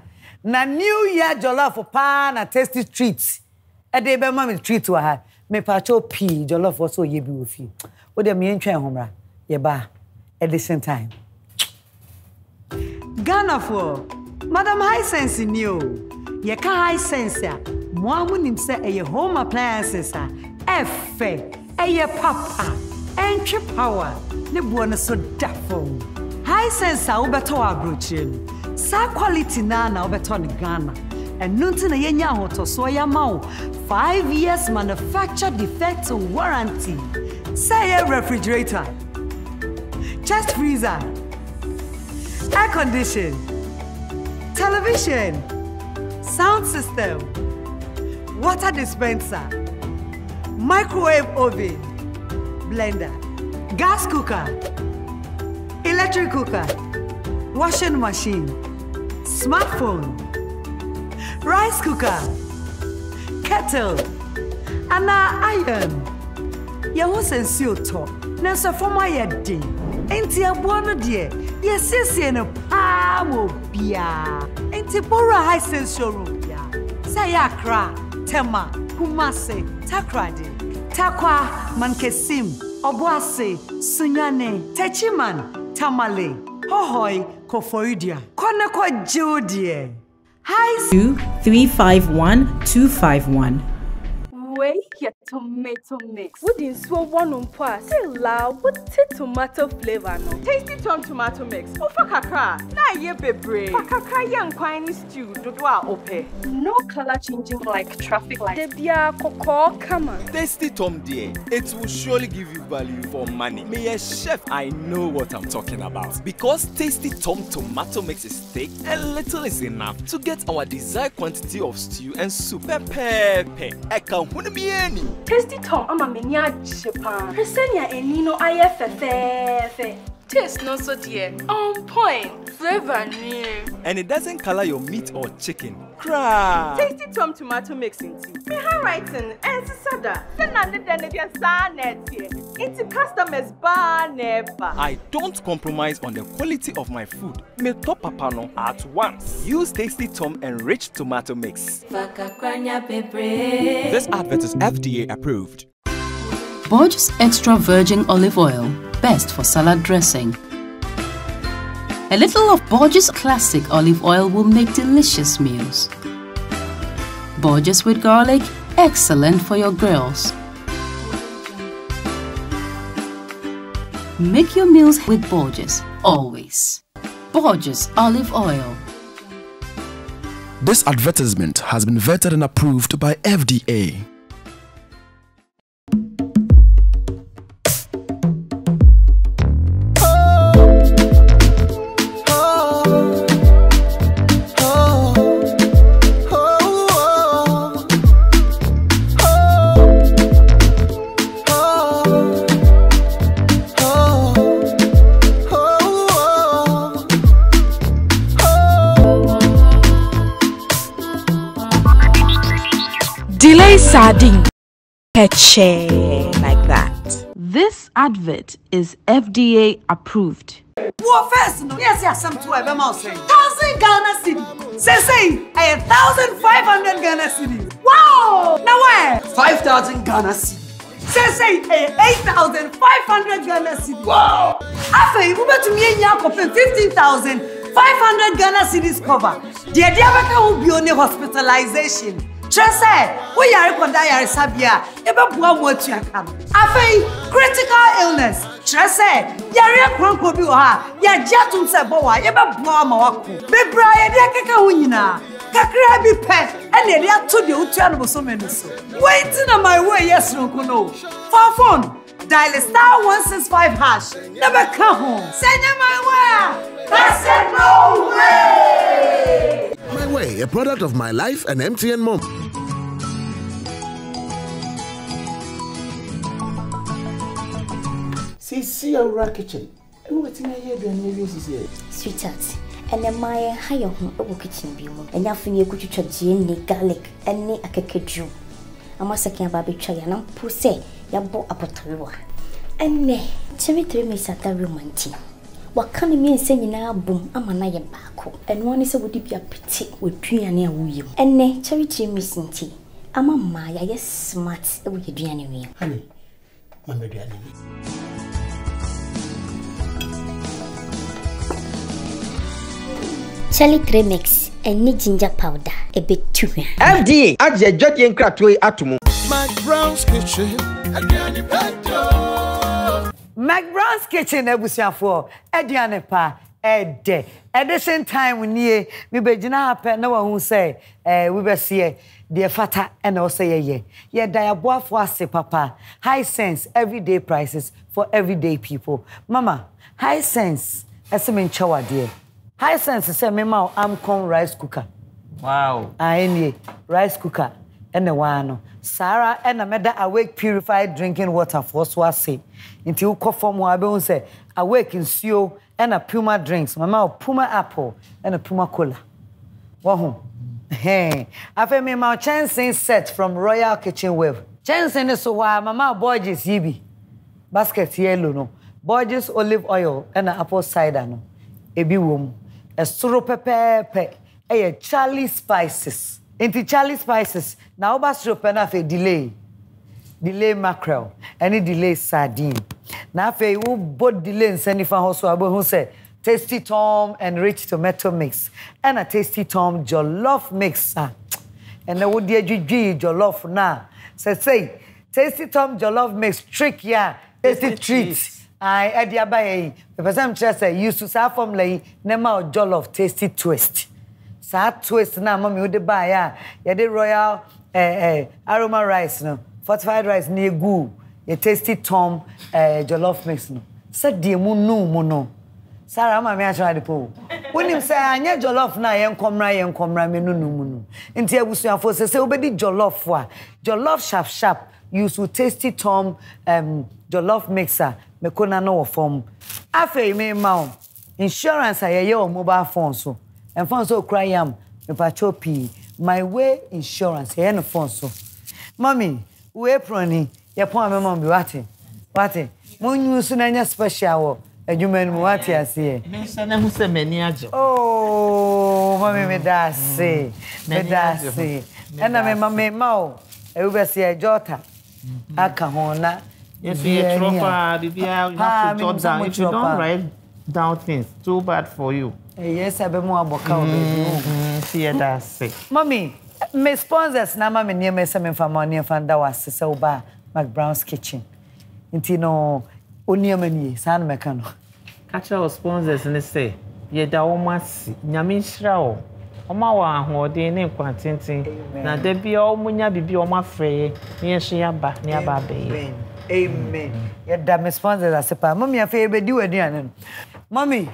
Na New Year jollof pa na tasty treats. E dey be mama treat wa ha. Me pa cho pee jollof also ye bi ofi. Wo dey me ntwa homra. Ye ba at the same time. Ghana for Madam High Sense new. Ye ka high sense ya. Mo amunim se eye home appliances a efe eye papa entry power ne buo no so dafo. High sense a wo beto abrochire no. Sa quality na wo beto ne Ghana. Enu nti na yenya hotoso ya ma wo 5 years manufacture defect warranty. Say a refrigerator, chest freezer, air condition, television, sound system, water dispenser, microwave oven, blender, gas cooker, electric cooker, washing machine, smartphone, rice cooker, kettle, and iron. Yawo sensi oto na so forma ye din enti abo no de ye siesie no pa mo bia enti Bora High Sense showroom bia say Accra, Tema, Kumasi, Takrade, Takwa, Mankesim, Obuasi, Sunyane, Techiman, Tamale, Hohoi, Kofoidia, Koneko Jodie. High
2351251.
Wait, your tomato mix. What is so one on pass? Say loud, what's tomato flavor no?
Tasty Tom tomato mix. Ofa kakra. Na ye bebre. Pa kakra yan kwani stew dodwa ope.
No color changing like traffic light. Debia koko kama.
Tasty Tom dear, it will surely give you value for money. Me a chef, I know what I'm talking about. Because Tasty Tom tomato mix is thick and little is enough to get our desired quantity of stew and soup. Pepe.
Tasty Tom ama menia chepa. Presenia enino aye fe. Taste no so dear. On point. Flavor new.
And it doesn't color your meat or chicken. Cry.
Tasty Tom tomato mix into. Me handwriting and sada. Then into customers bar never.
I don't compromise on the quality of my food. Me top papano at once. Use Tasty Tom enriched tomato mix. This advert is FDA approved.
Borges extra virgin olive oil, best for salad dressing. A little of Borges classic olive oil will make delicious meals. Borges with garlic, excellent for your grills. Make your meals with Borges, always. Borges olive oil.
This advertisement has been vetted and approved by FDA.
Delay sardine, peche like that.
This advert is FDA approved.
What first? No, yes, some 12 amounts. 1,000 Ghana cedis. Say, 1,500 Ghana cedis. Wow! Now where? 5,000 Ghana cedis. Say, 8,500 Ghana cedis. Wow! After you move to me, you 15,500 Ghana cedis cover. The idea will be only hospitalization. Trese, we are Kondaya Sabia, ever blow what you can. Afei, critical illness. Trese, Yaria Kronkobi, ya Jatum Saboa, ever blow Mawako. Big Brian, Yakaka Winina. kakra bi pe and they are to the utu no so many so waiting on my way yes no kuno for phone dial *165# never come home send my way that's it no way
My Way, a product of My Life and MTN Mom. See our kitchen. And what's in here doing maybe
Sweetheart, and then my higher home kitchen view. And now for you could you try garlic and a cake. I must say about betray and I'm pussy, ya bought up a tower. And nay, Timmy 3 minutes at the romantic. What can you mean saying now boom? I'm an iron back. And one is a would be a petite with Triania William. And nay, charity missing tea. I'm a Maya, yes, smart with your Diana.
Honey, Mamma Diana.
Charlie 3 mix and need ginger powder a bit too.
MD, add the judge and crackway atomo.
McBrown's kitchen.
McBrown's kitchen ebusiafo ediane pa ede edition time nie me begina happen na who say we be see the fata and also ye diaboafo ase papa high sense everyday prices for everyday people mama high sense esem nchawade high sense say me ma am con rice cooker
wow
any rice cooker and the one Sarah and a meda awake purified drinking water for swasi until you from Wabe say awake in Sio and a Puma drinks, Mama Puma apple and a Puma cola. Wahoo. Hey, I feel me my chancing set from Royal Kitchen Web. Chancing is so why Mama Borges Yibi basket yellow no Borges olive oil and an apple cider no ebi wom a suru pepe a Charlie spices. Into Charlie spices, now bastro penafe delay mackerel, any delay sardine. Now fe who both delay and send if I also who say Tasty Tom and rich tomato mix and a Tasty Tom Jollof mix. And the would dear Jollof na say Tasty Tom Jollof mix trick ya tasty treats. I add by because I'm just used to say from lay nema Jollof tasty twist. Sa twist na mama we dey buy ya dey royal aroma rice no fortified rice na egu ye Tasty Tom jollof mix no sa die mu no Sarah mama me a try dey po wonim say anya jollof na ye nkomra me no mu no nti abusuafo say obedi jollof a jollof sharp use with Tasty Tom jollof mixer me kona no form afei me ma insurance aye o mobile phone so and phone so cry am me pachopi My Way insurance here no phone so mommy we proni ye pon me mom bi wate mon use na nya special adwuma no wate ase
me se na hu se mani age
oh mommy me da se and na me mama ma we be se jota aka ho na
yes you tropa bibia you have to jot down if you don't write down things too bad for you.
Yes, I be more aboka obedu.
See that say.
Mommy, me sponsors na mama near me some money fanda was se oba McBrown's kitchen. Inti no oniamani san meka no.
Catch our sponsors and say, ye da o masi, nyame nhira o. Oma wa ahode ne kwantenten. Na da bia o munya bibi o mafreye, ne hye aba, ne aba be.
Amen. Ye da me sponsors asepa. Mommy afa be di waduane no. Mommy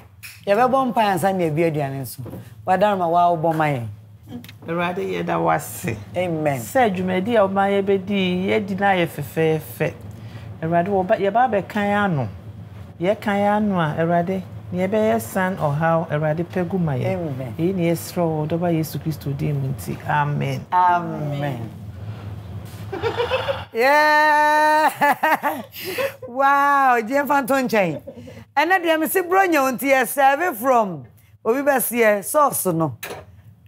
you be born pa ansa na bi aduane so. Wadarma wa wo my.
Erade ye da wase.
Amen.
Say dwumadi a ma ye be di ye di na ye fefefe. Erade wo ba ye ba be kan ano. Ye kan ano a erade ye be ye san or how erade pegu maye.
Amen.
Ye ni esro do ba Yesu Kristo di munti. Amen.
Amen. Yeah. Wow, Jim Fanton chain. And then I see Bronyo until you serve from Obi Bessie sauce no.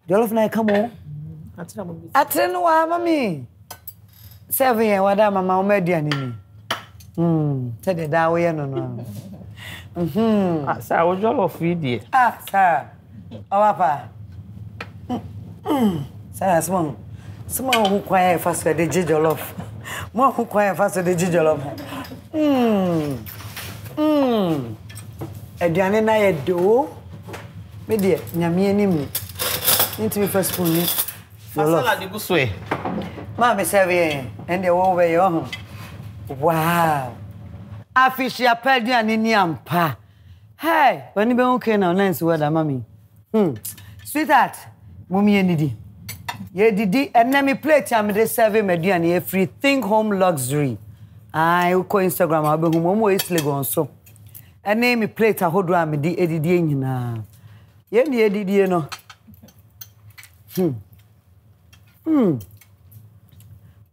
Jollof na come on. Atren wa mami. Serve here wada mama omedian ni. Said that way no.
Sir, o jollof idie.
Sir. Papa. Sir, Someone who quiet fast for the jollof. More who quiet fast for the jollof. Aduane na ye do. Me de nyame anim. Into me first spoon.
Salad the good way.
Mama serve and the over your wow. I fish your pedian in yampa. Hey, when you be okay now, nice weather, mommy. Sweetheart, mummy and Didi. Ye Didi, and let me play time with the serving median, ye free think home luxury. I will call Instagram, I'll be home is Legon so. And name me plate a whole drum with the Eddie na. Ye the Eddie, you know.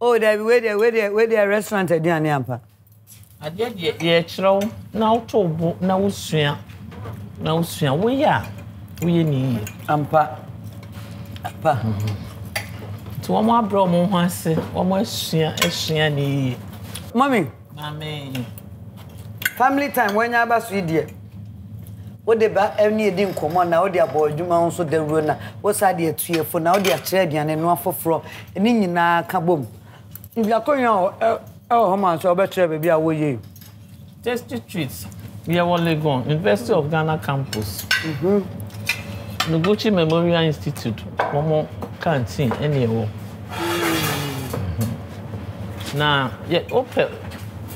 Oh, where the restaurant at Dianyampa.
I did ye chrow now to now swim. Now swim. We need Ampa. To one more bromo once, one more swim,
Mommy.
Mammy.
Family time when you're about sweet dear. What the back any didn't come on now, dear boy, you must also the runner. What's idea to you for now, dear Chedian and one for from an in kaboom. If you're going out, how much I'll bet you baby away.
Tasty treats. We are only gone. University of Ghana campus. Noguchi Memorial Institute. One more canteen anywhere. Now, yeah, open.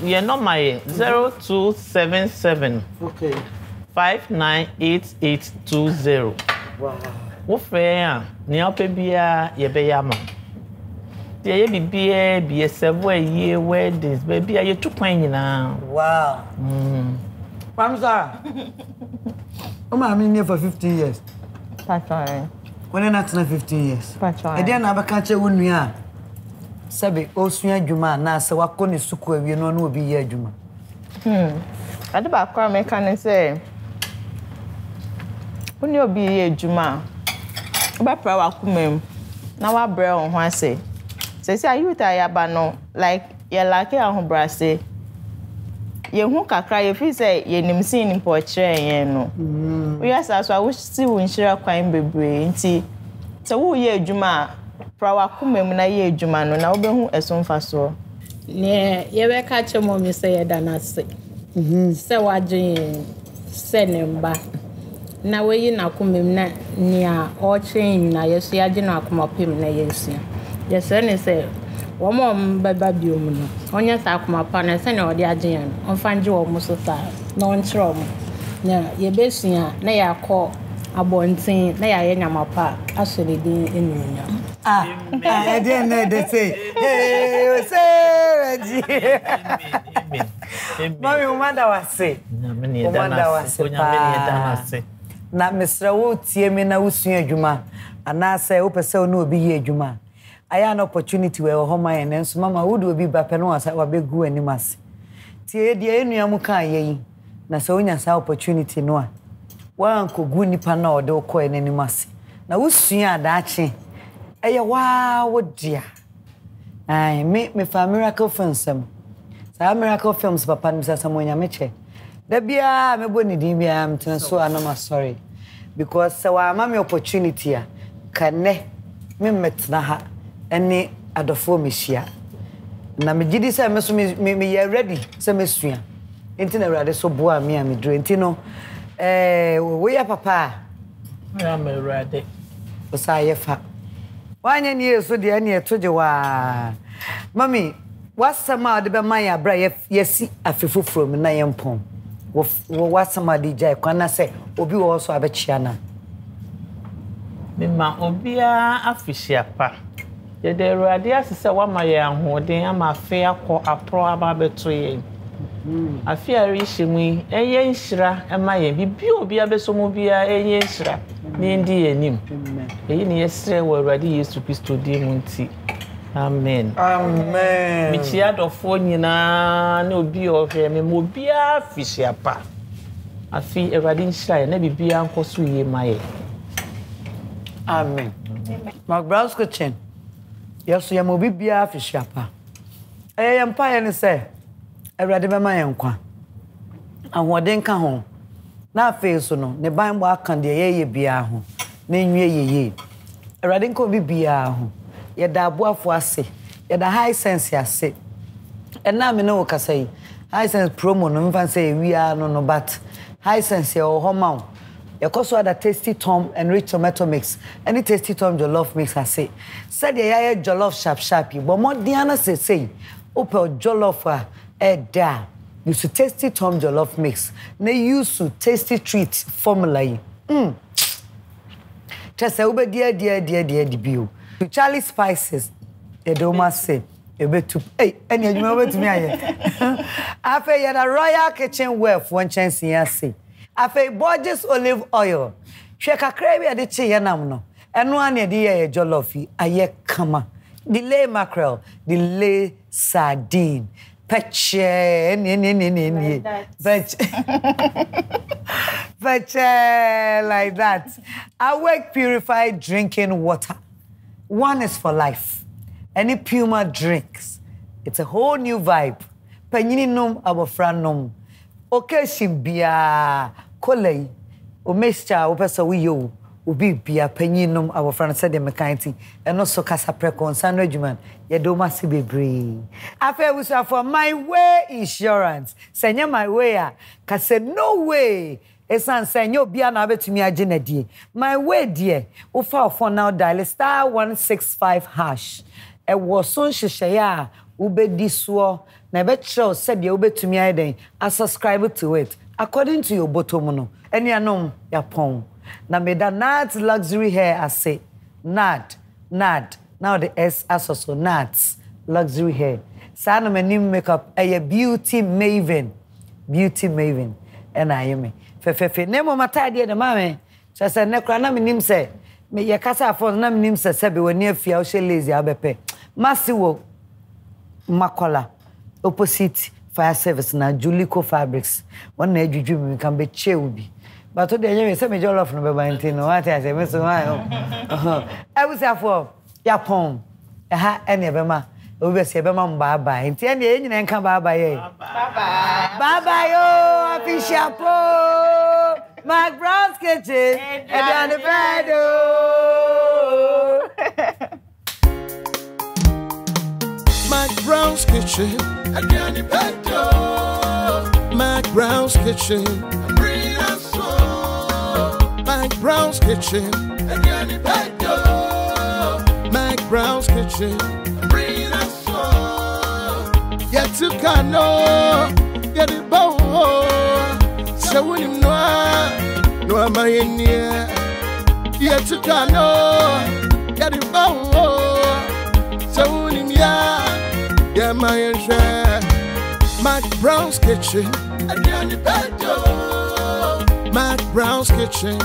Yeah, not my 0277.
Okay.
598820.
Wow.
What fair? Near Pebia, Yebeyama. Dear Bibia, be a 7 year weddings, baby. Are you too paying now?
Wow. I'm sorry. I'm in here for 15 years.
Patron.
When I'm not 15 years.
Patron.
I didn't have a catcher when we are. Sabi, Osuya Juma, Nasa, Wakoni Suku, you know, no be here, Juma.
At the back, I can say, when you'll be here, Juma, about Prawakumem, now I bread on one say. Say, you tired, but no, like, you're like a home brassy. You won't cry if you say, you're nim seen in portrait, you know. Yes, as I wish to win share crime be tea. So, who ye, Juma? Prawakumem na ye Juma no na obehu eson faso
ne ye be ka che mo mi se ye danase se wadwen se ne mba na we na kumem na nia o chen na ye so age na akomapem na ye nsia ye se ne se wo mo mbaba biom no onye sa akomapa na se ne odi age yan on fanje wo mo so sa na on kire mo na ye be sua na ya ko abontin na ya ye nyamapa asore din enunya.
I didn't know they say, hey, say, Mommy, Manda was say, Manda was say, not Mr. Wood, Yemina Usia Juma, and I say, Opa so no be here Juma. I had an opportunity where home and then so Mamma would be Bapanoas, I will be good and mass. Tia, dear, Muka ye, Nasonia opportunity no. One could go nipano do coin any mass. Now, Usia dachi. Hey, wow, dear. I make me for miracle films. Some miracle films, Papa, Mr. Samonia Meche. The beer, me bonny dimia, I'm so I'm sorry. Because so I'm my opportunity. Can me met na any other form is here. Na me did this, I must me ready, some mystery. Intina rather so boa me, I'm drinking. We are Papa.
I am ready.
Was I a 1 year so the any told you Mommy, what's some of the Maya Bray? Yes, a few from Nayampom. What's some of the Jay? Can I say, Obi also have a chiana?
Mima Obia Afishapa. Yet there were ideas to say what my young holding am a fair call a proba betray. I fear reaching me, a yenshra, and my be Bia Besomobia, a yenshra. Nindi and him. Yesterday were ready used to peace to Dimunti. Amen.
Amen.
Michiad of Fonina, no be of him, Mobia Fishiapa. I feel a radin shy, and maybe be uncle Sui my.
Amen. McBrown's kitchen. Yes, you will be a Fishiapa. I am pioneer, say. I read my uncle. And what then come home. Na face no ne ban bo aka de ye bia ho na nwie ye erade nko bi bia ho ye da aboafo ase ye da high sense ase na me no kasai high sense promo no mfa say wi no but high sense ye ho ma You also had a Tasty Tom and rich tomato mix. Any Tasty Tom jollof mix, I say. Said yeah, jollof sharp. But more Diana say, open jollof da. You should Tasty Tom jollof mix. Ne use to Tasty treat formula. Just say ube dear debut. To Charlie spices, the doma say. Hey, any you remember to me? I feel you a royal kitchen wealth one chance in say. I feel Borges olive oil. Shake a crabby at the chianamno. And one idea jollofi, a ye kama. Delay mackerel, delay sardine. Peche, like that. Awake purified drinking water. One is for life. Any Puma drinks. It's a whole new vibe. Penyini nom abofra nom. Okay, shimbia kolei. O mescha o pesa wiyo. Ubi bia penyini nom abofra said the mekanti. And also kasa preko nsano adwuma. Ye do masi bebre. Afa we for my way insurance. Senya my way a kase no way. Esan senyo bia na betumi agye die. My way dear. Ufa for now dial star 165#. E was so shishaya ubedi so na betro said ye ubetumi ayden. I subscribe to it according to your bottom no. Enuanom ya pon. Na meda Nad luxury hair I say. Nad. Now the S also Nads luxury hair. Sana my makeup a beauty maven. And I am fe nemo matadi de mame. So say nekra na menim say me ye kasa for na menim say sebe woni afia o she lazy abepe. Masiwo Makola opposite fire service na Julico Fabrics. One na adwudwu me kan be chewbi. But to dey say me jollof no be bantino. What I say me so I was for Yapon. Aha, any bema. Obi se bema mbaba. Nti ene ye nyina nka baba ye. Baba yo, happy chapeau. McBrown's kitchen. And on the bed.
McBrown's kitchen. And on the bed. McBrown's kitchen. Bring us so. McBrown's kitchen. And on the bed. McBrown's kitchen, bring us so. Yet to cano, get it bow. So when you know, no am I in here. Yet to cano, get it bow. So when you yeah, my share. McBrown's kitchen, and you're the bed. McBrown's kitchen.